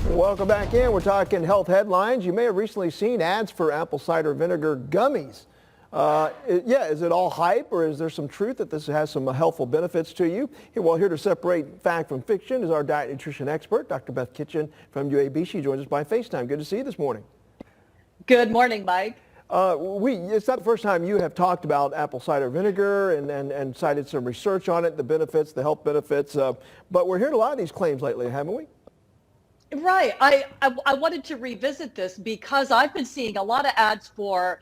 Welcome back in. We're talking health headlines. You may have recently seen ads for apple cider vinegar gummies. Is it all hype, or is there some truth that this has some healthful benefits to you? Here to separate fact from fiction is our diet nutrition expert, Dr. Beth Kitchen from UAB. She joins us by FaceTime. Good to see you this morning. Good morning, Mike. It's not the first time you have talked about apple cider vinegar and cited some research on it, the benefits, the health benefits. But we're hearing a lot of these claims lately, haven't we? Right. I wanted to revisit this because I've been seeing a lot of ads for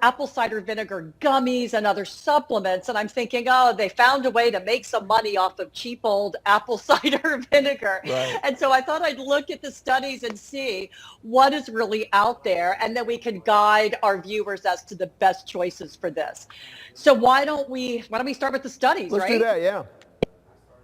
apple cider vinegar gummies and other supplements. And I'm thinking, oh, they found a way to make some money off of cheap old apple cider vinegar. Right. And so I thought I'd look at the studies and see what is really out there. And then we can guide our viewers as to the best choices for this. So why don't we start with the studies, Let's right? do that, yeah.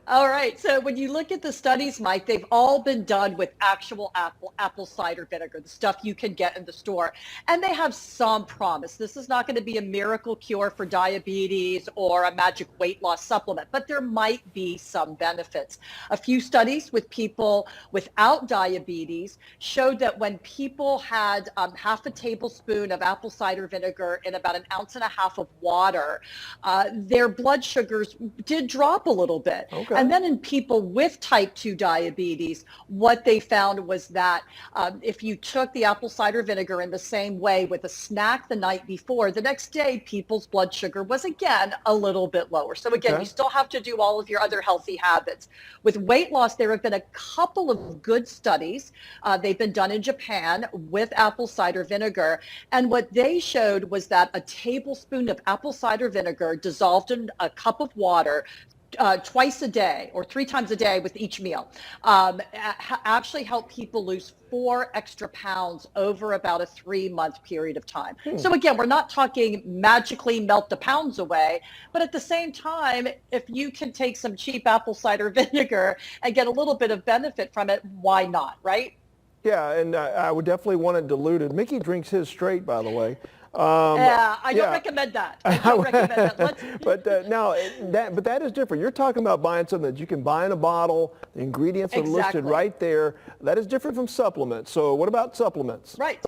All right. So when you look at the studies, Mike, they've all been done with actual apple cider vinegar, the stuff you can get in the store. And they have some promise. This is not going to be a miracle cure for diabetes or a magic weight loss supplement, but there might be some benefits. A few studies with people without diabetes showed that when people had half a tablespoon of apple cider vinegar in about 1.5 ounces of water, their blood sugars did drop a little bit. Okay. And then in people with type 2 diabetes, what they found was that if you took the apple cider vinegar in the same way with a snack the night before, the next day people's blood sugar was again a little bit lower. So again, you still have to do all of your other healthy habits. With weight loss, there have been a couple of good studies. They've been done in Japan with apple cider vinegar. And what they showed was that a tablespoon of apple cider vinegar dissolved in a cup of water twice a day or 3 times a day with each meal actually help people lose 4 extra pounds over about a 3-month period of time. So again, we're not talking magically melt the pounds away, but at the same time, if you can take some cheap apple cider vinegar and get a little bit of benefit from it, why not, right? Yeah, and I would definitely want it diluted. Mickey drinks his straight, by the way. I don't recommend that. I don't recommend that. But that is different. You're talking about buying something that you can buy in a bottle. The ingredients are listed right there. That is different from supplements. So what about supplements? Right.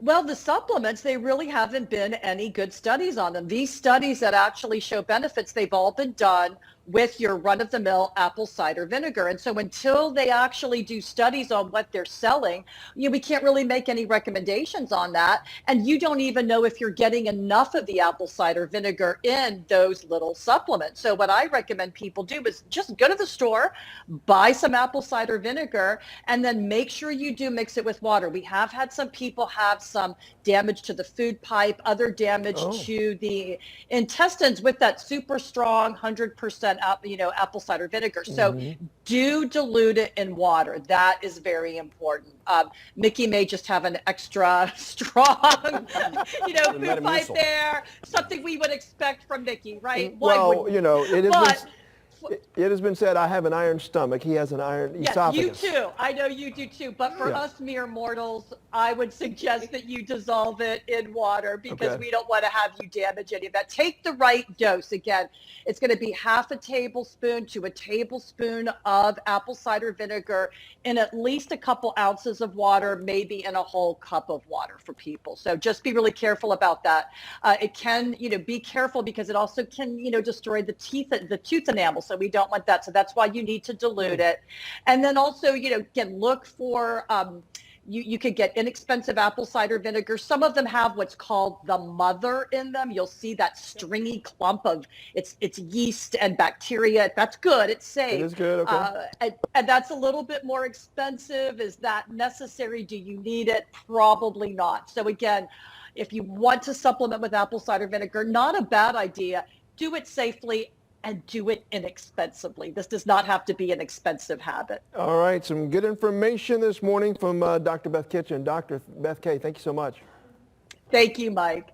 Well, the supplements, they really haven't been any good studies on them. These studies that actually show benefits, they've all been done with your run-of-the-mill apple cider vinegar. And so until they actually do studies on what they're selling, we can't really make any recommendations on that. And you don't even know if you're getting enough of the apple cider vinegar in those little supplements. So what I recommend people do is just go to the store, buy some apple cider vinegar, and then make sure you do mix it with water. We have had some people have some damage to the food pipe, other damage to the intestines with that super strong 100% apple cider vinegar. So do dilute it in water. That is very important. Mickey may just have an extra strong, food pipe there, something we would expect from Mickey, right? Well, it has been said I have an iron stomach. He has an iron esophagus. You too. I know you do too. But for us mere mortals, I would suggest that you dissolve it in water because we don't want to have you damage any of that. Take the right dose. Again, it's going to be half a tablespoon to a tablespoon of apple cider vinegar in at least a couple ounces of water, maybe in a whole cup of water for people. So just be really careful about that. It can, be careful because it also can, destroy the tooth enamel. So we don't want that. So that's why you need to dilute it. And then also, again, look for, you could get inexpensive apple cider vinegar. Some of them have what's called the mother in them. You'll see that stringy clump of it's yeast and bacteria. That's good. It's safe. It is good. Okay. And that's a little bit more expensive. Is that necessary? Do you need it? Probably not. So again, if you want to supplement with apple cider vinegar, not a bad idea. Do it safely and do it inexpensively. This does not have to be an expensive habit. All right, some good information this morning from Dr. Beth Kitchen. Dr. Beth K., thank you so much. Thank you, Mike.